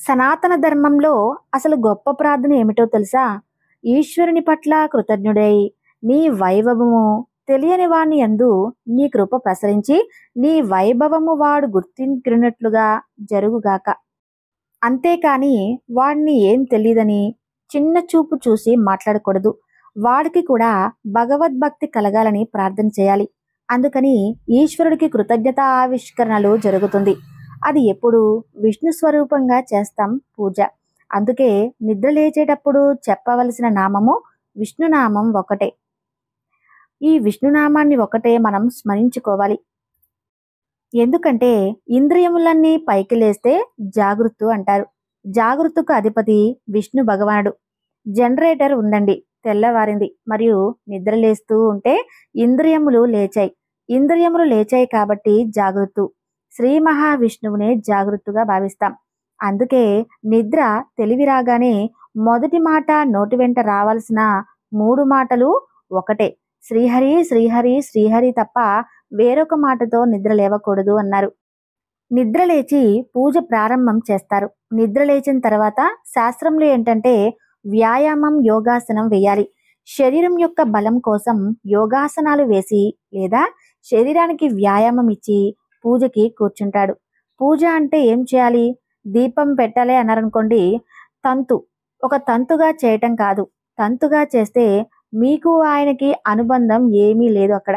సనాతన ధర్మంలో అసలు గొప్ప ప్రార్థన ఏమిటో తెలుసా? ఈశ్వరుని పట్ల కృతజ్ఞుడై నీ వైభవము తెలియని వాని యందు నీ కృప ప్రసరించి నీ వైభవము వాడు గుర్తించినట్లుగా జరుగుగాక. అంతేకాని వాడిని ఏం తెలియదని చిన్న చూపు చూసి మాట్లాడకూడదు. వాడికి కూడా భగవద్భక్తి కలగాలని ప్రార్థన చేయాలి. అందుకని ఈశ్వరుడికి కృతజ్ఞత ఆవిష్కరణలు జరుగుతుంది. అది ఎప్పుడు విష్ణు స్వరూపంగా చేస్తాం పూజ. అందుకే నిద్ర లేచేటప్పుడు చెప్పవలసిన నామము విష్ణునామం ఒకటే. ఈ విష్ణునామాన్ని ఒకటే మనం స్మరించుకోవాలి. ఎందుకంటే ఇంద్రియములన్నీ పైకి లేస్తే జాగృత్తు అంటారు. జాగృత్తుకు అధిపతి విష్ణు భగవానుడు. జనరేటర్ ఉందండి, తెల్లవారింది, మరియు నిద్రలేస్తూ ఉంటే ఇంద్రియములు లేచాయి. ఇంద్రియములు లేచాయి కాబట్టి జాగృత్తు. శ్రీ మహావిష్ణువునే జాగృత్తుగా భావిస్తాం. అందుకే నిద్ర తెలివి రాగానే మొదటి మాట నోటి వెంట రావాల్సిన 3 మాటలు ఒకటే, శ్రీహరి శ్రీహరి శ్రీహరి తప్ప వేరొక మాటతో నిద్ర లేవకూడదు అన్నారు. నిద్ర లేచి పూజ ప్రారంభం చేస్తారు. నిద్ర లేచిన తర్వాత శాస్త్రంలో ఏంటంటే వ్యాయామం యోగాసనం వేయాలి. శరీరం యొక్క బలం కోసం యోగాసనాలు వేసి లేదా శరీరానికి వ్యాయామం ఇచ్చి పూజకి కూర్చుంటాడు. పూజ అంటే ఏం చేయాలి? దీపం పెట్టాలి అన్నారనుకోండి, ఒక తంతుగా చేయటం కాదు. తంతుగా చేస్తే మీకు ఆయనకి అనుబంధం ఏమీ లేదు అక్కడ.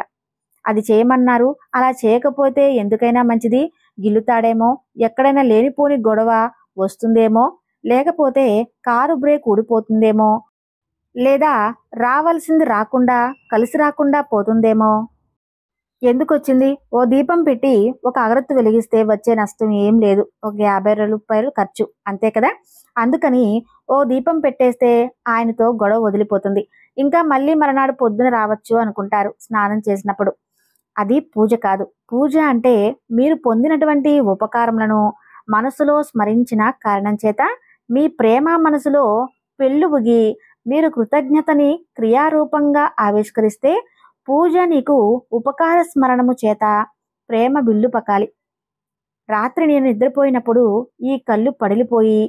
అది చేయమన్నారు, అలా చేయకపోతే ఎందుకైనా మంచిది, గిల్లుతాడేమో, ఎక్కడైనా లేనిపోని గొడవ వస్తుందేమో, లేకపోతే కారు బ్రేక్ ఊడిపోతుందేమో, లేదా రావాల్సింది రాకుండా కలిసి రాకుండా పోతుందేమో. ఎందుకొచ్చింది? ఓ దీపం పెట్టి ఒక అగరత్తు వెలిగిస్తే వచ్చే నష్టం ఏం లేదు. ఒక 50 రూపాయలు ఖర్చు, అంతే కదా. అందుకని ఓ దీపం పెట్టేస్తే ఆయనతో గొడవ వదిలిపోతుంది. ఇంకా మళ్ళీ మరునాడు పొద్దున రావచ్చు అనుకుంటారు స్నానం చేసినప్పుడు. అది పూజ కాదు. పూజ అంటే మీరు పొందినటువంటి ఉపకారములను మనసులో స్మరించిన కారణం చేత మీ ప్రేమ మనసులో పెళ్ళుబుగి మీరు కృతజ్ఞతని క్రియారూపంగా ఆవిష్కరిస్తే పూజ నీకు ఉపకార స్మరణము చేత ప్రేమ బిల్లు పకాలి. రాత్రి నేను నిద్రపోయినప్పుడు ఈ కళ్ళు పడిలిపోయి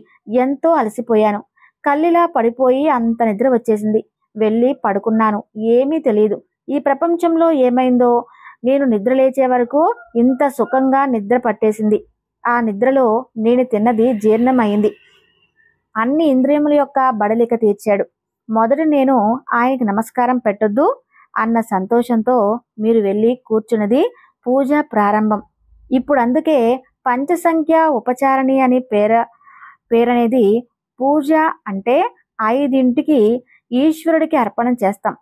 ఎంతో అలసిపోయాను. కళ్ళిలా పడిపోయి అంత నిద్ర వచ్చేసింది. వెళ్ళి పడుకున్నాను. ఏమీ తెలియదు. ఈ ప్రపంచంలో ఏమైందో నేను నిద్ర లేచే వరకు ఇంత సుఖంగా నిద్ర పట్టేసింది. ఆ నిద్రలో నేను తిన్నది జీర్ణమైంది. అన్ని ఇంద్రియముల యొక్క బడలిక తీర్చాడు. మొదట నేను ఆయనకి నమస్కారం పెట్టొద్దు అన్న సంతోషంతో మీరు వెళ్ళి కూర్చున్నది పూజ ప్రారంభం. ఇప్పుడు అందుకే పంచసంఖ్య ఉపచారణి అని పేరనేది. పూజ అంటే 5ంటికి ఈశ్వరుడికి అర్పణం చేస్తాం.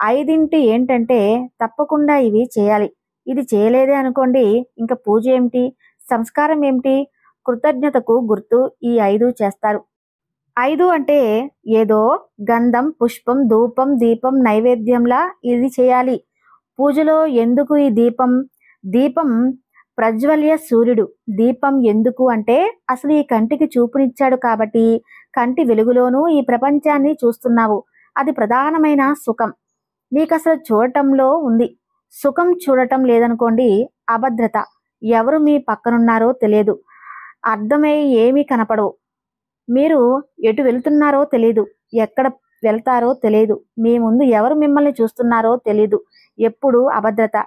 5 ఏంటంటే తప్పకుండా ఇవి చేయాలి. ఇది చేయలేదే అనుకోండి, ఇంకా పూజ ఏమిటి, సంస్కారం ఏమిటి? కృతజ్ఞతకు గుర్తు ఈ 5 చేస్తారు. 5 అంటే ఏదో గంధం పుష్పం ధూపం దీపం నైవేద్యంలా ఇది చేయాలి. పూజలో ఎందుకు ఈ దీపం? దీపం ప్రజ్వల్య సూర్యుడు. దీపం ఎందుకు అంటే అసలు ఈ కంటికి చూపునిచ్చాడు కాబట్టి కంటి వెలుగులోనూ ఈ ప్రపంచాన్ని చూస్తున్నావు. అది ప్రధానమైన సుఖం నీకు అసలు చూడటంలో ఉంది. సుఖం చూడటం లేదనుకోండి, అభద్రత. ఎవరు మీ పక్కనున్నారో తెలియదు, అర్థమై ఏమీ కనపడవు. మీరు ఎటు వెళ్తున్నారో తెలియదు, ఎక్కడ వెళ్తారో తెలియదు, మీ ముందు ఎవరు మిమ్మల్ని చూస్తున్నారో తెలియదు. ఎప్పుడు అభద్రత.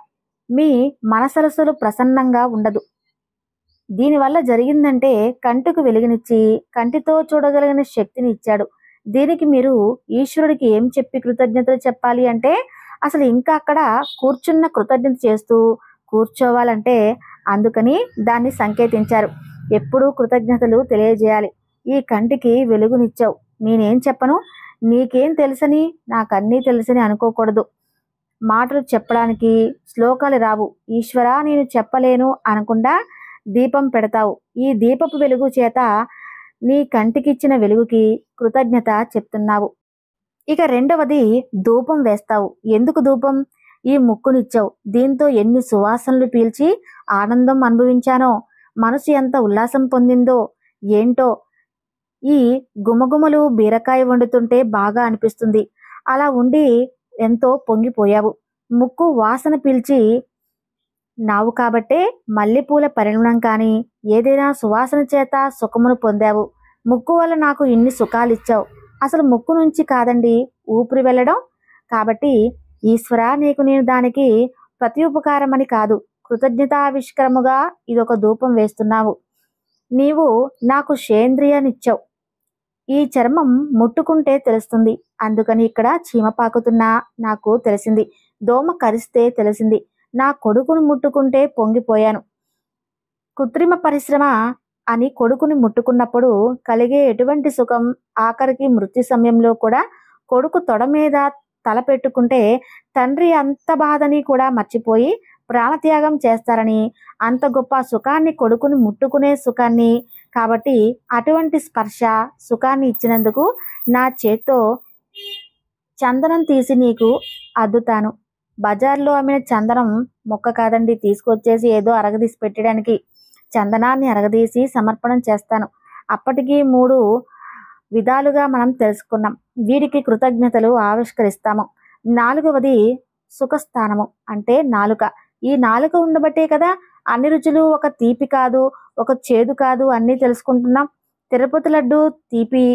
మీ మనసరస్సులు ప్రసన్నంగా ఉండదు. దీనివల్ల జరిగిందంటే కంటికి వెలుగునిచ్చి కంటితో చూడగలిగిన శక్తిని ఇచ్చాడు. దీనికి మీరు ఈశ్వరుడికి ఏం చెప్పి కృతజ్ఞతలు చెప్పాలి అంటే అసలు ఇంకా అక్కడ కూర్చున్న కృతజ్ఞత చేస్తూ కూర్చోవాలంటే అందుకని దాన్ని సంకేతించారు. ఎప్పుడూ కృతజ్ఞతలు తెలియజేయాలి. ఈ కంటికి వెలుగునిచ్చావు, నేనేం చెప్పను, నీకేం తెలుసని నాకన్నీ తెలుసని అనుకోకూడదు. మాటలు చెప్పడానికి శ్లోకాలు రావు. ఈశ్వరా నేను చెప్పలేను అనకుండా దీపం పెడతావు. ఈ దీపపు వెలుగు చేత నీ కంటికిచ్చిన వెలుగుకి కృతజ్ఞత చెప్తున్నావు. ఇక రెండవది ధూపం వేస్తావు. ఎందుకు ధూపం? ఈ ముక్కునిచ్చావు. దీంతో ఎన్ని సువాసనలు పీల్చి ఆనందం అనుభవించానో, మనసు ఎంత ఉల్లాసం పొందిందో ఏంటో. ఈ గుమగుమలు బీరకాయ వండుతుంటే బాగా అనిపిస్తుంది. అలా ఉండి ఎంతో పొంగిపోయావు. ముక్కు వాసన పీల్చి నావు కాబట్టే మల్లెపూల పరిమళం కానీ ఏదైనా సువాసన చేత సుఖమును పొందావు. ముక్కు వల్ల నాకు ఇన్ని సుఖాలు ఇచ్చావు. అసలు ముక్కు నుంచి కాదండి ఊపిరి వెళ్ళడం. కాబట్టి ఈశ్వర, నీకు నేను దానికి ప్రతి ఉపకారమని కాదు, కృతజ్ఞతావిష్కరముగా ఇదొక ధూపం వేస్తున్నావు. నీవు నాకు సేంద్రియనిచ్చావు. ఈ చర్మం ముట్టుకుంటే తెలుస్తుంది. అందుకని ఇక్కడ చీమ పాకుతున్నా నాకు తెలిసింది, దోమ కరిస్తే తెలిసింది, నా కొడుకును ముట్టుకుంటే పొంగిపోయాను. కృత్రిమ పరిశ్రమ అని కొడుకుని ముట్టుకున్నప్పుడు కలిగే ఎటువంటి సుఖం, ఆఖరికి మృత్యు సమయంలో కూడా కొడుకు తొడ మీద తల పెట్టుకుంటే తండ్రి అంత బాధని కూడా మర్చిపోయి ప్రాణత్యాగం చేస్తారని, అంత గొప్ప సుఖాన్ని కొడుకుని ముట్టుకునే సుఖాన్ని, కాబట్టి అటువంటి స్పర్శ సుఖాన్ని ఇచ్చినందుకు నా చేత్తో చందనం తీసి నీకు అద్దుతాను. బజార్లో అమ్మిన చందనం మొక్క కాదండి తీసుకొచ్చేసి ఏదో అరగదీసి పెట్టడానికి. చందనాన్ని అరగదీసి సమర్పణం చేస్తాను. అప్పటికి 3 విధాలుగా మనం తెలుసుకున్నాం. వీరికి కృతజ్ఞతలు ఆవిష్కరిస్తాము. 4వది సుఖస్థానము అంటే నాలుక. ఈ నాలుక ఉండబట్టే కదా అన్ని రుచులు, ఒక తీపి కాదు, ఒక చేదు కాదు, అన్నీ తెలుసుకుంటున్నాం. తిరుపతి లడ్డు తీపి,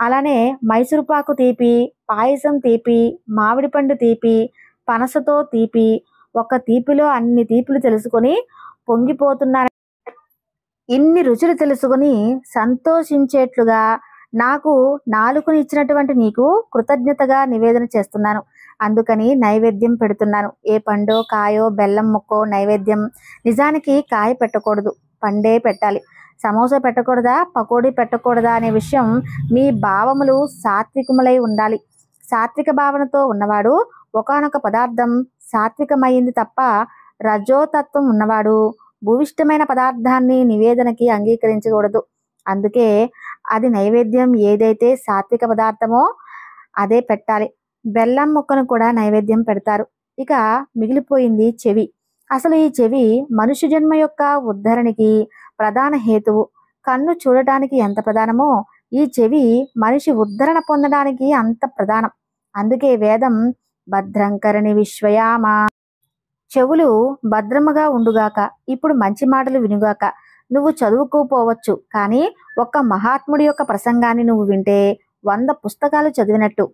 అలానే మైసూరుపాకు తీపి, పాయసం తీపి, మామిడి పండు తీపి, పనసతో తీపి, ఒక తీపిలో అన్ని తీపులు తెలుసుకొని పొంగిపోతున్నారు. ఇన్ని రుచులు తెలుసుకొని సంతోషించేట్లుగా నాకు నాలుకని ఇచ్చినటువంటి నీకు కృతజ్ఞతగా నివేదన చేస్తున్నాను. అందుకని నైవేద్యం పెడుతున్నాను. ఏ పండో కాయో బెల్లం ముక్కో నైవేద్యం. నిజానికి కాయ పెట్టకూడదు, పండే పెట్టాలి. సమోసా పెట్టకూడదా, పకోడీ పెట్టకూడదా అనే విషయం మీ భావములు సాత్వికములై ఉండాలి. సాత్విక భావనతో ఉన్నవాడు ఒకానొక పదార్థం సాత్వికమైంది తప్ప రజోతత్వం ఉన్నవాడు భూవిష్టమైన పదార్థాన్ని నివేదనకి అంగీకరించకూడదు. అందుకే అది నైవేద్యం ఏదైతే సాత్విక పదార్థమో అదే పెట్టాలి. బెల్లం ముక్కను కూడా నైవేద్యం పెడతారు. ఇక మిగిలిపోయింది చెవి. అసలు ఈ చెవి మనుష్య జన్మ యొక్క ఉద్ధరణకి ప్రధాన హేతువు. కన్ను చూడటానికి ఎంత ప్రధానమో ఈ చెవి మనిషి ఉద్ధరణ పొందడానికి అంత ప్రధానం. అందుకే వేదం భద్రంకరణి విశ్వయామ, చెవులు భద్రముగా ఉండుగాక, ఇప్పుడు మంచి మాటలు వినుగాక. నువ్వు చదువుకోపోవచ్చు, కానీ ఒక్క మహాత్ముడి యొక్క ప్రసంగాన్ని నువ్వు వింటే 100 పుస్తకాలు చదివినట్టు.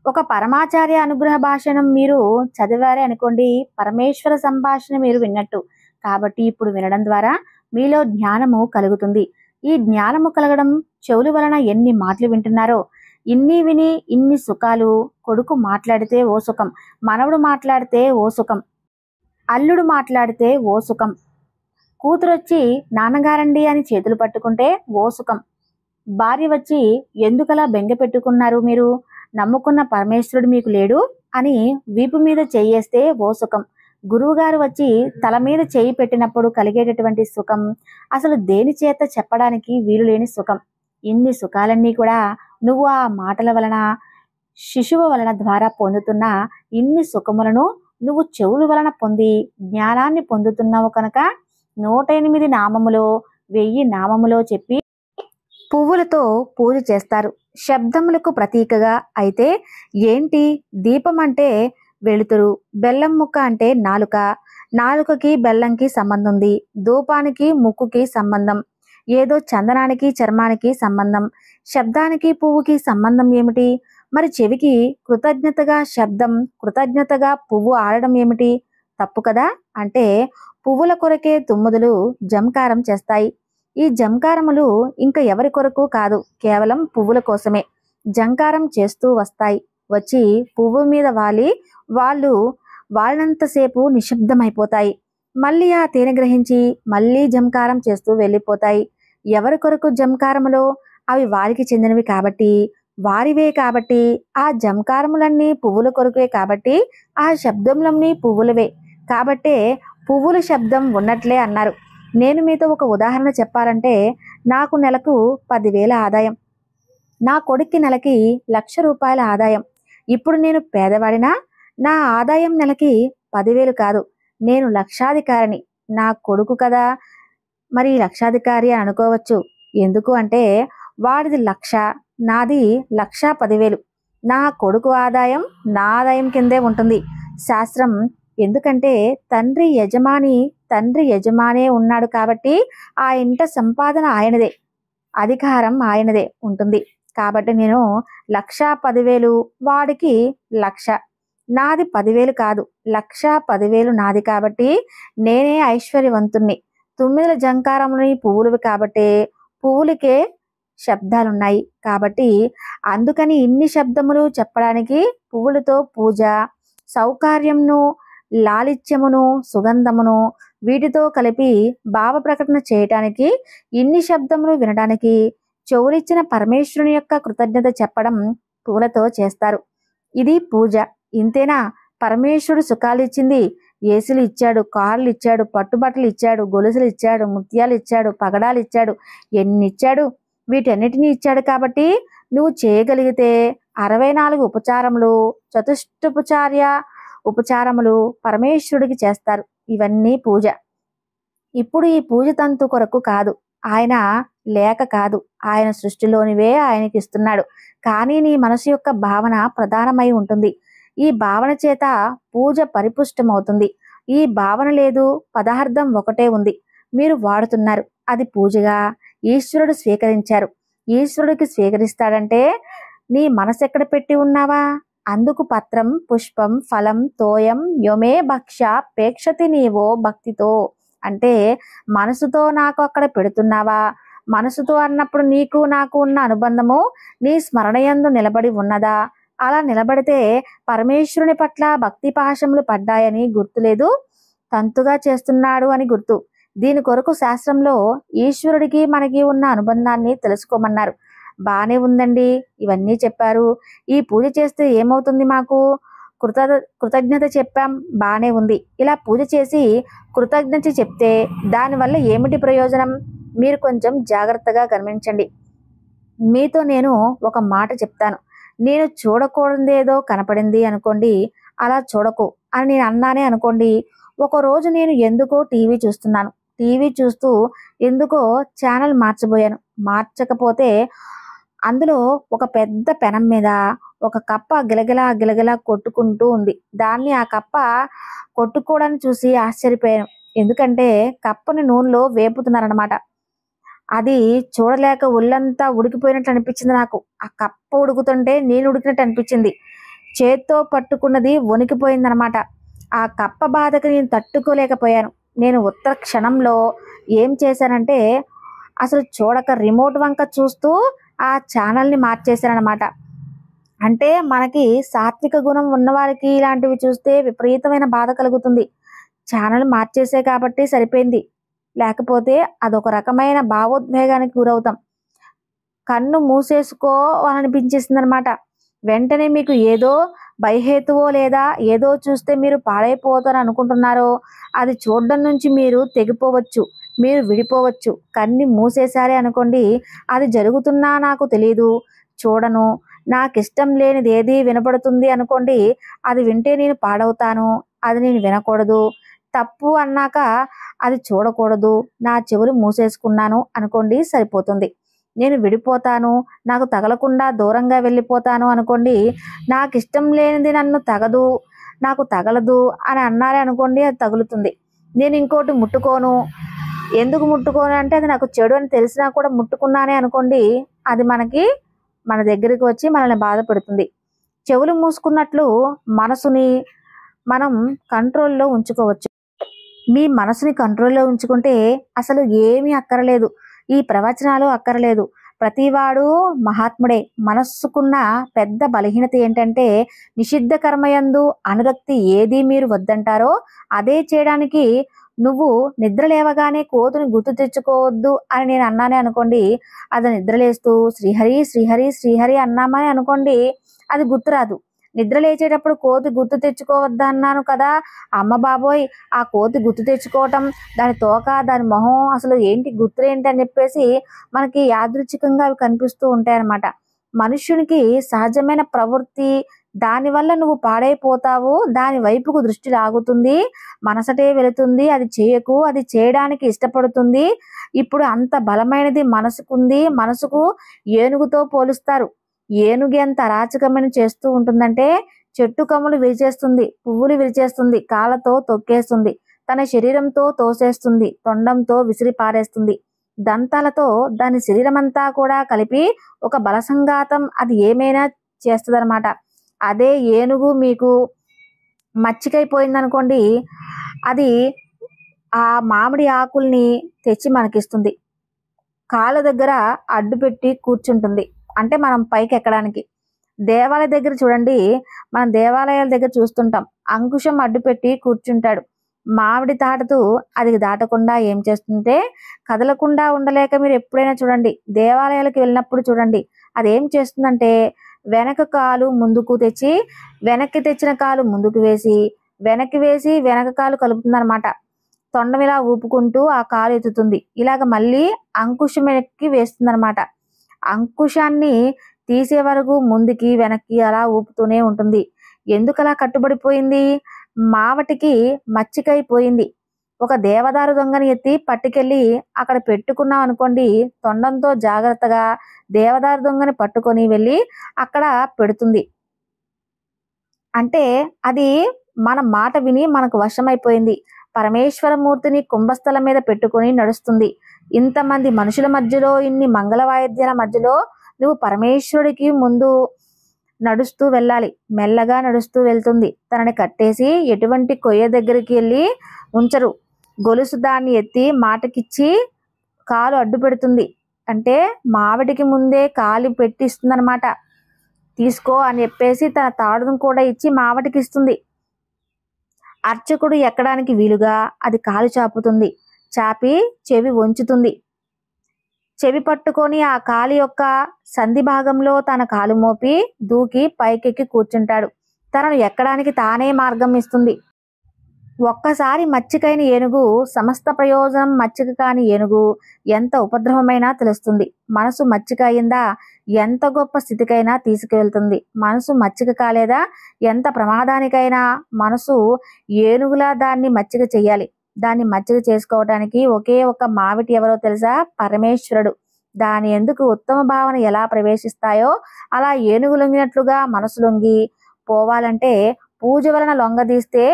ఒక పరమాచార్య అనుగ్రహ భాషణం మీరు చదివారే అనుకోండి, పరమేశ్వర సంభాషణ మీరు విన్నట్టు. కాబట్టి ఇప్పుడు వినడం ద్వారా మీలో జ్ఞానము కలుగుతుంది. ఈ జ్ఞానము కలగడం చెవుల వలన ఎన్ని మాటలు వింటున్నారో, ఇన్ని విని ఇన్ని సుఖాలు. కొడుకు మాట్లాడితే ఓ సుఖం, మనవడు మాట్లాడితే ఓ సుఖం, అల్లుడు మాట్లాడితే ఓ సుఖం, కూతురొచ్చి నాన్నగారండి అని చేతులు పట్టుకుంటే ఓ సుఖం, భార్య వచ్చి ఎందుకలా బెంగ పెట్టుకున్నారు, మీరు నమ్ముకున్న పరమేశ్వరుడు మీకు లేడు అని వీపు మీద చెయ్యేస్తే ఓ సుఖం, గురువుగారు వచ్చి తల మీద చేయి పెట్టినప్పుడు కలిగేటటువంటి సుఖం అసలు దేని చేత చెప్పడానికి వీలు లేని సుఖం. ఇన్ని సుఖాలన్నీ కూడా నువ్వు ఆ మాటల వలన, శిశువు వలన ద్వారా పొందుతున్న ఇన్ని సుఖములను నువ్వు చెవుల వలన పొంది జ్ఞానాన్ని పొందుతున్నావు కనుక 108 నామములో 1000 నామములో చెప్పి పువ్వులతో పూజ చేస్తారు. శబ్దములకు ప్రతీకగా అయితే ఏంటి? దీపం అంటే వెలుతురు, బెల్లం ముక్క అంటే నాలుక, నాలుకకి బెల్లంకి సంబంధం ఉంది, ధూపానికి ముక్కుకి సంబంధం, ఏదో చందనానికి చర్మానికి సంబంధం, శబ్దానికి పువ్వుకి సంబంధం ఏమిటి? మరి చెవికి కృతజ్ఞతగా శబ్దం, కృతజ్ఞతగా పువ్వు ఆడడం ఏమిటి? తప్పు కదా. అంటే పువ్వుల కొరకే తుమ్ముదులు జంకారం చేస్తాయి. ఈ జంకారములు ఇంకా ఎవరి కొరకు కాదు, కేవలం పువ్వుల కోసమే జంకారం చేస్తూ వస్తాయి. వచ్చి పువ్వు మీద వాలి వాళ్ళు వాళ్ళంతసేపు నిశ్శబ్దమైపోతాయి. మళ్ళీ ఆ తేనె గ్రహించి మళ్ళీ జంకారం చేస్తూ వెళ్ళిపోతాయి. ఎవరి కొరకు జంకారములో? అవి వారికి చెందినవి కాబట్టి, వారివే కాబట్టి, ఆ జంకారములన్నీ పువ్వుల కొరకే కాబట్టి, ఆ శబ్దములన్నీ పువ్వులవే కాబట్టే పువ్వుల శబ్దం ఉన్నట్లే అన్నారు. నేను మీతో ఒక ఉదాహరణ చెప్పాలంటే, నాకు నెలకు 10,000 ఆదాయం, నా కొడుక్కి నెలకి 1,00,000 రూపాయల ఆదాయం. ఇప్పుడు నేను పేదవాడినా నా ఆదాయం నెలకి 10,000 కాదు, నేను లక్షాధికారిని. నా కొడుకు కదా మరి లక్షాధికారి అని అనుకోవచ్చు. ఎందుకు అంటే వాడిది 1,00,000, నాది 1,10,000. నా కొడుకు ఆదాయం నా ఆదాయం కిందే ఉంటుంది శాస్త్రం. ఎందుకంటే తండ్రి యజమానే ఉన్నాడు కాబట్టి ఆ ఇంట సంపాదన ఆయనదే. అధికారం ఆయనదే ఉంటుంది. కాబట్టి నేను 1,10,000 వాడికి 1,00,000. నాది 10,000 కాదు, 1,10,000 నాది. కాబట్టి నేనే ఐశ్వర్యవంతుణ్ణి. 9 జంకారములని పువ్వులవి కాబట్టి పువ్వులకే శబ్దాలున్నాయి. కాబట్టి అందుకని ఇన్ని శబ్దములు చెప్పడానికి పువ్వులతో పూజ, సౌకర్యమును, లాలిత్యమును, సుగంధమును వీటితో కలిపి భావ ప్రకటన చేయటానికి, ఇన్ని శబ్దములు వినడానికి, చెవులిచ్చిన పరమేశ్వరుని యొక్క కృతజ్ఞత చెప్పడం పూలతో చేస్తారు. ఇది పూజ. ఇంతేనా? పరమేశ్వరుడు సుఖాలు ఇచ్చింది, ఏసులు ఇచ్చాడు, కార్లు ఇచ్చాడు, పట్టుబట్టలు ఇచ్చాడు, గొలుసులు ఇచ్చాడు, ముత్యాలు ఇచ్చాడు, పగడాలు ఇచ్చాడు, ఎన్ని ఇచ్చాడు. వీటన్నిటినీ ఇచ్చాడు. కాబట్టి నువ్వు చేయగలిగితే 64 ఉపచారములు, చతుష్టోపచార్య ఉపచారములు పరమేశ్వరుడికి చేస్తారు. ఇవన్నీ పూజ. ఇప్పుడు ఈ పూజ తంతు కొరకు కాదు, ఆయన లేక కాదు, ఆయన సృష్టిలోనివే ఆయనకి ఇస్తున్నాడు. కానీ నీ మనసు యొక్క భావన ప్రధానమై ఉంటుంది. ఈ భావన చేత పూజ పరిపుష్టమవుతుంది. ఈ భావన లేదు, పదార్థం ఒకటే ఉంది, మీరు వాడుతున్నారు, అది పూజగా ఈశ్వరుడు స్వీకరించారు. ఈశ్వరుడికి స్వీకరిస్తాడంటే నీ మనసు ఎక్కడ పెట్టి ఉన్నావా? అందుకు పత్రం, పుష్పం, ఫలం, తోయం యొమే భక్ష పేక్షతి నీవో భక్తితో. అంటే మనసుతో నాకు అక్కడ పెడుతున్నావా? మనసుతో అన్నప్పుడు నీకు నాకు ఉన్న అనుబంధము నీ స్మరణయందు నిలబడి ఉన్నదా? అలా నిలబడితే పరమేశ్వరుని పట్ల భక్తి పాశములు పడ్డాయని గుర్తులేదు, తంతుగా చేస్తున్నాడు అని గుర్తు. దీని కొరకు శాస్త్రంలో ఈశ్వరుడికి మనకి ఉన్న అనుబంధాన్ని తెలుసుకోమన్నారు. బానే ఉందండి, ఇవన్నీ చెప్పారు. ఈ పూజ చేస్తే ఏమవుతుంది? మాకు కృతజ్ఞత చెప్పాం, బానే ఉంది. ఇలా పూజ చేసి కృతజ్ఞత చెప్తే దానివల్ల ఏమిటి ప్రయోజనం? మీరు కొంచెం జాగ్రత్తగా గమనించండి. మీతో నేను ఒక మాట చెప్తాను. నేను చూడకూడదేదో కనపడింది అనుకోండి, అలా చూడకు అని నేను అన్నానే అనుకోండి. ఒకరోజు నేను ఎందుకో టీవీ చూస్తున్నాను, టీవీ చూస్తూ ఎందుకో ఛానల్ మార్చబోయాను. మార్చకపోతే అందులో ఒక పెద్ద పెనం మీద ఒక కప్ప గిలగిలా గిలగిలా కొట్టుకుంటూ ఉంది. దాన్ని ఆ కప్ప కొట్టుకోవడాన్ని చూసి ఆశ్చర్యపోయాను. ఎందుకంటే కప్పని నూనెలో వేపుతున్నారనమాట. అది చూడలేక ఒళ్ళంతా ఉడికిపోయినట్లు అనిపించింది నాకు. ఆ కప్ప ఉడుకుతుంటే నేను ఉడికినట్టు అనిపించింది. చేత్తో పట్టుకున్నది వణికిపోయిందనమాట. ఆ కప్ప బాధకు నేను తట్టుకోలేకపోయాను. నేను ఉత్తర క్షణంలో ఏం చేశానంటే అసలు చూడక రిమోట్ వంక చూస్తూ ఆ ఛానల్ని మార్చేశానమాట. అంటే మనకి సాత్విక గుణం ఉన్నవారికి ఇలాంటివి చూస్తే విపరీతమైన బాధ కలుగుతుంది. ఛానల్ మార్చేసే కాబట్టి సరిపోయింది, లేకపోతే అదొక రకమైన భావోద్వేగానికి గురవుతాం. కన్ను మూసేసుకోవాలనిపించేసింది అనమాట. వెంటనే మీకు ఏదో భయహేతువో లేదా ఏదో చూస్తే మీరు పాడైపోతారని అనుకుంటున్నారో అది చూడడం నుంచి మీరు తెగిపోవచ్చు, మీరు విడిపోవచ్చు. కన్ను మూసేశారే అనుకోండి, అది జరుగుతున్నా నాకు తెలియదు, చూడను, నాకు ఇష్టం లేనిది ఏది వినపడుతుంది అనుకోండి, అది వింటే నేను పాడవుతాను, అది నేను వినకూడదు. తప్పు అన్నాక అది చూడకూడదు, నా చెవులు మూసేసుకున్నాను అనుకోండి, సరిపోతుంది. నేను విడిపోతాను, నాకు తగలకుండా దూరంగా వెళ్ళిపోతాను అనుకోండి, నాకు ఇష్టం లేనిది నన్ను తగదు, నాకు తగలదు అని అన్నారే అనుకోండి, అది తగులుతుంది. నేను ఇంకోటి ముట్టుకోను, ఎందుకు ముట్టుకోను అంటే అది నాకు చెడు అని తెలిసినా కూడా ముట్టుకున్నానే అనుకోండి, అది మన దగ్గరికి వచ్చి మనల్ని బాధ పెడుతుంది. చెవులు మూసుకున్నట్లు మనసుని మనం కంట్రోల్లో ఉంచుకోవచ్చు. మీ మనసుని కంట్రోల్లో ఉంచుకుంటే అసలు ఏమీ అక్కరలేదు, ఈ ప్రవచనాలు అక్కరలేదు. ప్రతివాడు మహాత్ముడే. మనస్సుకున్న పెద్ద బలహీనత ఏంటంటే నిషిద్ధ కర్మయందు అనురక్తి. ఏది మీరు వద్దంటారో అదే చేయడానికి నువ్వు నిద్ర లేవగానే కోతుని గుర్తు తెచ్చుకోవద్దు అని నేను అన్నానే అనుకోండి, అది నిద్రలేస్తూ శ్రీహరి శ్రీహరి శ్రీహరి అన్నామని అనుకోండి, అది గుర్తురాదు. నిద్ర లేచేటప్పుడు కోతి గుర్తు తెచ్చుకోవద్దా అన్నాను కదా, అమ్మ బాబోయ్, ఆ కోతి గుర్తు తెచ్చుకోవటం, దాని తోక, దాని మొహం, అసలు ఏంటి గుర్తులేంటి అని చెప్పేసి మనకి యాదృచ్ఛికంగా అవి కనిపిస్తూ ఉంటాయన్నమాట. మనుష్యునికి సహజమైన ప్రవృత్తి, దానివల్ల నువ్వు పాడైపోతావు, దాని వైపుకు దృష్టి లాగుతుంది, మనసటే వెళుతుంది. అది చేయకు, అది చేయడానికి ఇష్టపడుతుంది. ఇప్పుడు అంత బలమైనది మనసుకుంది. మనసుకు ఏనుగుతో పోలుస్తారు. ఏనుగు ఎంత అరాచకమైన చేస్తూ ఉంటుందంటే చెట్టు కమ్ములు విరిచేస్తుంది, పువ్వులు విరిచేస్తుంది, కాళ్ళతో తొక్కేస్తుంది, తన శరీరంతో తోసేస్తుంది, తొండంతో విసిరి పారేస్తుంది. దంతాలతో దాని శరీరమంతా కూడా కలిపి ఒక బలసంఘాతం అది ఏమైనా చేస్తుందన్నమాట. అదే ఏనుగు మీకు మచ్చికైపోయిందనుకోండి, అది ఆ మామిడి ఆకుల్ని తెచ్చి మనకిస్తుంది. కాళ్ళ దగ్గర అడ్డు పెట్టి కూర్చుంటుంది, అంటే మనం పైకి ఎక్కడానికి. దేవాలయ దగ్గర చూడండి, మనం దేవాలయాల దగ్గర చూస్తుంటాం, అంకుశం అడ్డు పెట్టి కూర్చుంటాడు. మామిడి తాటతో అది దాటకుండా ఏం చేస్తుంటే, కదలకుండా ఉండలేక మీరు ఎప్పుడైనా చూడండి, దేవాలయాలకు వెళ్ళినప్పుడు చూడండి, అది ఏం చేస్తుందంటే వెనక కాలు ముందుకు తెచ్చి, వెనక్కి తెచ్చిన కాలు ముందుకు వేసి, వెనక్కి వేసి వెనక కాలు కలుపుతుందన్నమాట. తొండమిలా ఊపుకుంటూ ఆ కాలు ఎత్తుతుంది. ఇలాగ మళ్ళీ అంకుశం వెనక్కి వేస్తుందన్నమాట. అంకుశాన్ని తీసే వరకు ముందుకి వెనక్కి అలా ఊపుతూనే ఉంటుంది. ఎందుకలా కట్టుబడిపోయింది? మావటికి మచ్చికైపోయింది. ఒక దేవదారు దొంగని ఎత్తి పట్టుకెళ్ళి అక్కడ పెట్టుకున్నాం అనుకోండి, తొండంతో జాగ్రత్తగా దేవదారు దొంగని పట్టుకొని వెళ్ళి అక్కడ పెడుతుంది. అంటే అది మన మాట విని మనకు వశమైపోయింది. పరమేశ్వరమూర్తిని కుంభస్థలం మీద పెట్టుకొని నడుస్తుంది. ఇంతమంది మనుషుల మధ్యలో, ఇన్ని మంగళ వాయిద్యాల మధ్యలో నువ్వు పరమేశ్వరుడికి ముందు నడుస్తూ వెళ్ళాలి. మెల్లగా నడుస్తూ వెళ్తుంది. తనని కట్టేసి ఎటువంటి కొయ్య దగ్గరికి వెళ్ళి ఉంచరు. గొలుసు దాన్ని ఎత్తి మాటకిచ్చి కాలు అడ్డు పెడుతుంది. అంటే మావిడికి ముందే కాలు పెట్టిస్తుందన్నమాట. తీసుకో అని చెప్పేసి తన తాడును కూడా ఇచ్చి మావటికి ఇస్తుంది. అర్చకుడు ఎక్కడానికి వీలుగా అది కాలు చాపుతుంది. చాపి చెవి వంచుతుంది. చెవి పట్టుకొని ఆ కాలి యొక్క సంధి భాగంలో తన కాలు మోపి దూకి పైకెక్కి కూర్చుంటాడు. తనను ఎక్కడానికి తానే మార్గం ఇస్తుంది. ఒక్కసారి మచ్చికైన ఏనుగు సమస్త ప్రయోజనం మచ్చిక కాని ఏనుగు ఎంత ఉపద్రవమైనా తెలుస్తుంది. మనసు మచ్చిక అయిందా ఎంత గొప్ప స్థితికైనా తీసుకువెళ్తుంది. మనసు మచ్చిక కాలేదా ఎంత ప్రమాదానికైనా. మనసు ఏనుగులా దాన్ని మచ్చిక చెయ్యాలి. దాన్ని మచ్చిక చేసుకోవటానికి ఒకే ఒక మావిటి ఎవరో తెలుసా? పరమేశ్వరుడు. దాని ఎందుకు ఉత్తమ భావన ఎలా ప్రవేశిస్తాయో అలా ఏనుగు లొంగినట్లుగా మనసు లొంగి పోవాలంటే పూజ వలన లొంగదీస్తే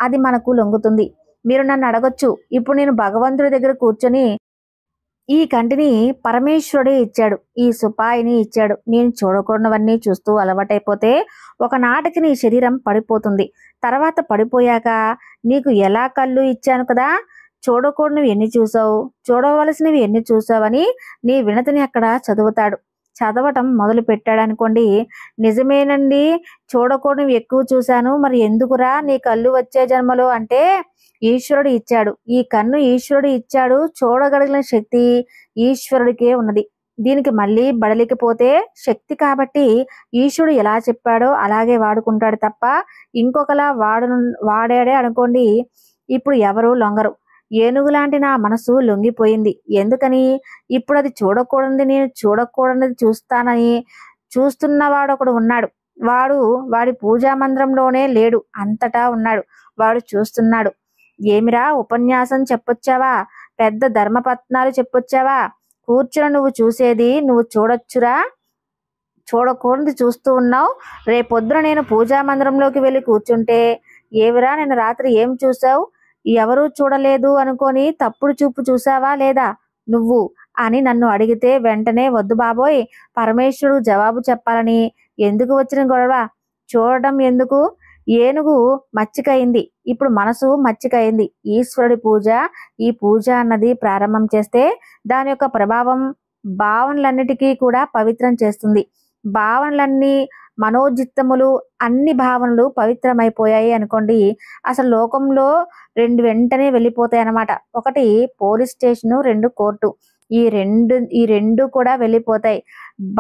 అది మనకు లొంగుతుంది. మీరు నన్ను అడగొచ్చు, ఇప్పుడు నేను భగవంతుడి దగ్గర కూర్చొని ఈ కంటిని పరమేశ్వరుడే ఇచ్చాడు, ఈ సుపాయిని ఇచ్చాడు, నేను చూడకూడనవన్నీ చూస్తూ అలవాటైపోతే ఒకనాటికి నీ శరీరం పడిపోతుంది. తర్వాత పడిపోయాక నీకు ఎలా కళ్ళు ఇచ్చాను కదా, చూడకూడనివి ఎన్ని చూసావు, చూడవలసినవి ఎన్ని చూసావని నీ వినతిని అక్కడ చదువుతాడు. చదవటం మొదలు పెట్టాడనుకోండి, నిజమేనండి చూడకూడనివి ఎక్కువ చూశాను, మరి ఎందుకురా నీ కళ్ళు వచ్చే జన్మలో అంటే ఈశ్వరుడు ఇచ్చాడు. ఈ కన్ను ఈశ్వరుడు ఇచ్చాడు. చూడగలిగిన శక్తి ఈశ్వరుడికే ఉన్నది. దీనికి మళ్ళీ బడలికపోతే శక్తి కాబట్టి ఈశ్వరుడు ఎలా చెప్పాడో అలాగే వాడుకుంటాడు తప్ప ఇంకొకలా వాడాడే అనుకోండి, ఇప్పుడు ఎవరు లొంగరు. ఏనుగు లాంటి నా మనసు లొంగిపోయింది. ఎందుకని? ఇప్పుడు అది చూడకూడనిది నేను చూడకూడనిది చూస్తానని చూస్తున్నవాడు ఒకడు ఉన్నాడు. వాడి పూజా మందిరంలోనే లేడు, అంతటా ఉన్నాడు. వాడు చూస్తున్నాడు. ఏమిరా ఉపన్యాసం చెప్పొచ్చావా? పెద్ద ధర్మపత్నాలు చెప్పొచ్చావా? కూర్చుని నువ్వు చూసేది నువ్వు చూడొచ్చురా, చూడకూడదు చూస్తూ ఉన్నావు. రేపొద్దున నేను పూజా మందిరంలోకి వెళ్ళి కూర్చుంటే ఏవిరా నేను రాత్రి ఏం చూసావు? ఎవరూ చూడలేదు అనుకొని తప్పుడు చూపు చూసావా లేదా నువ్వు అని నన్ను అడిగితే వెంటనే వద్దు బాబోయ్, పరమేశ్వరుడు జవాబు చెప్పాలని ఎందుకు వచ్చిన గొడవ? చూడడం ఎందుకు? ఏనుగు మచ్చికయింది, ఇప్పుడు మనసు మచ్చికయింది. ఈశ్వరుడి పూజ, ఈ పూజ అన్నది ప్రారంభం చేస్తే దాని యొక్క ప్రభావం భావనలన్నిటికీ కూడా పవిత్రం చేస్తుంది. భావనలన్నీ మనోజిత్తములు అన్ని భావనలు పవిత్రమైపోయాయి అనుకోండి, అసలు లోకంలో రెండు వెంటనే వెళ్ళిపోతాయి అన్నమాట. ఒకటి పోలీస్ స్టేషను, రెండు కోర్టు. ఈ రెండు కూడా వెళ్ళిపోతాయి.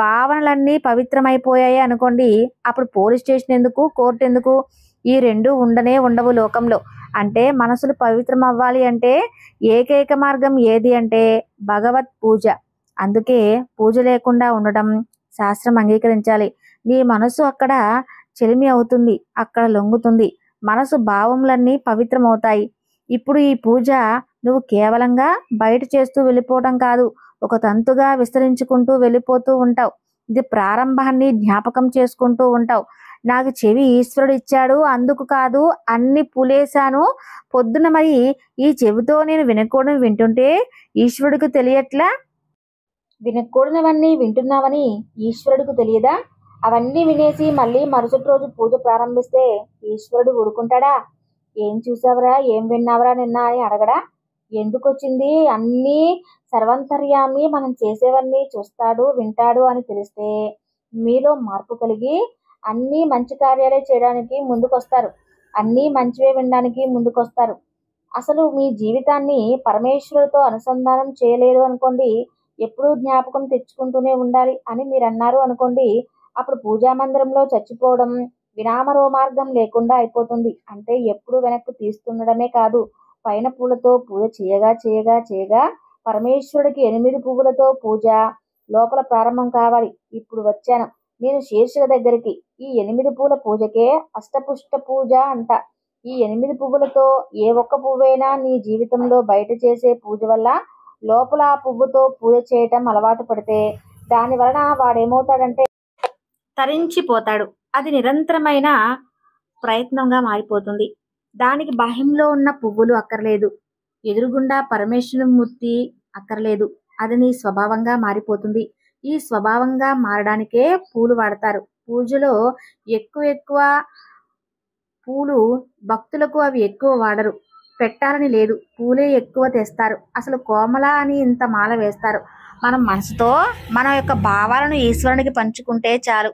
భావనలన్నీ పవిత్రమైపోయాయి అనుకోండి, అప్పుడు పోలీస్ స్టేషన్ ఎందుకు, కోర్టు ఎందుకు? ఈ రెండు ఉండవు లోకంలో. అంటే మనసులు పవిత్రం అవ్వాలి అంటే ఏకైక మార్గం ఏది అంటే భగవత్ పూజ. అందుకే పూజ లేకుండా ఉండటం శాస్త్రం అంగీకరించాలి. నీ మనసు అక్కడ చెలిమి అవుతుంది, అక్కడ లొంగుతుంది. మనసు భావములన్నీ పవిత్రమవుతాయి. ఇప్పుడు ఈ పూజ నువ్వు కేవలంగా బయట చేస్తూ వెళ్ళిపోవటం కాదు, ఒక తంతుగా విస్తరించుకుంటూ వెళ్ళిపోతూ ఉంటావు. ఇది ప్రారంభాన్ని జ్ఞాపకం చేసుకుంటూ ఉంటావు. నాకు చెవి ఈశ్వరుడు ఇచ్చాడు, అందుకు కాదు అన్ని పులేశాను. పొద్దున మరి ఈ చెవితో నేను వినకూడని వింటుంటే ఈశ్వరుడికి తెలియట్లా? వినకూడనివన్నీ వింటున్నావని ఈశ్వరుడికి తెలియదా? అవన్నీ వినేసి మళ్ళీ మరుసటి రోజు పూజ ప్రారంభిస్తే ఈశ్వరుడు ఊరుకుంటాడా? ఏం చూసావరా, ఏం విన్నావరా నిన్న అని అడగడా? ఎందుకొచ్చింది? అన్నీ సర్వంతర్యామి, మనం చేసేవన్నీ చూస్తాడు, వింటాడు అని తెలిస్తే మీలో మార్పు కలిగి అన్నీ మంచి కార్యాలే చేయడానికి ముందుకొస్తారు. అన్నీ మంచివే వినడానికి ముందుకొస్తారు. అసలు మీ జీవితాన్ని పరమేశ్వరుడితో అనుసంధానం చేయలేరు అనుకోండి, ఎప్పుడూ జ్ఞాపకం తెచ్చుకుంటూనే ఉండాలి అని మీరు అన్నారు అనుకోండి, అప్పుడు పూజా మందిరంలో చచ్చిపోవడం విరామ మార్గం లేకుండా అయిపోతుంది. అంటే ఎప్పుడు వెనక్కి తీస్తుండడమే కాదు, పైన పూలతో పూజ చేయగా చేయగా చేయగా పరమేశ్వరుడికి 8 పువ్వులతో పూజ లోపల ప్రారంభం కావాలి. ఇప్పుడు వచ్చాను నేను శీర్షిక దగ్గరికి. ఈ 8 పూల పూజకే అష్టపుష్ట పూజ అంట. ఈ 8 పువ్వులతో ఏ ఒక్క పువ్వైనా నీ జీవితంలో బయట చేసే పూజ వల్ల లోపల ఆ పువ్వుతో పూజ చేయటం అలవాటు పడితే దాని వలన వాడేమవుతాడంటే తరించిపోతాడు. అది నిరంతరమైన ప్రయత్నంగా మారిపోతుంది. దానికి బాహ్యంలో ఉన్న పువ్వులు అక్కర్లేదు, ఎదురుగుండా పరమేశ్వరమూర్తి అక్కర్లేదు. అది నీ స్వభావంగా మారిపోతుంది. ఈ స్వభావంగా మారడానికే పూలు వాడతారు. పూజలో ఎక్కువ పూలు భక్తులకు అవి ఎక్కువ వాడరు, పెట్టాలని లేదు, పూలే ఎక్కువ తెస్తారు. అసలు కోమల అని ఇంత మాల వేస్తారు. మనం మనసుతో మన యొక్క భావాలను ఈశ్వరునికి పంచుకుంటే చాలు.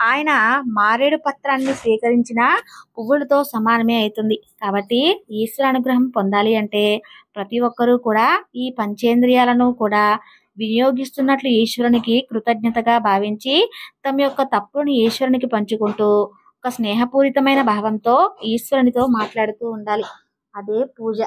ఆయన మారేడు పత్రాన్ని స్వీకరించిన పువ్వులతో సమానమే అవుతుంది. కాబట్టి ఈశ్వర అనుగ్రహం పొందాలి అంటే ప్రతి ఒక్కరూ కూడా ఈ పంచేంద్రియాలను కూడా వినియోగిస్తున్నట్లు ఈశ్వరునికి కృతజ్ఞతగా భావించి తమ యొక్క తప్పును ఈశ్వరునికి పంచుకుంటూ ఒక స్నేహపూరితమైన భావంతో ఈశ్వరునితో మాట్లాడుతూ ఉండాలి. అదే పూజ.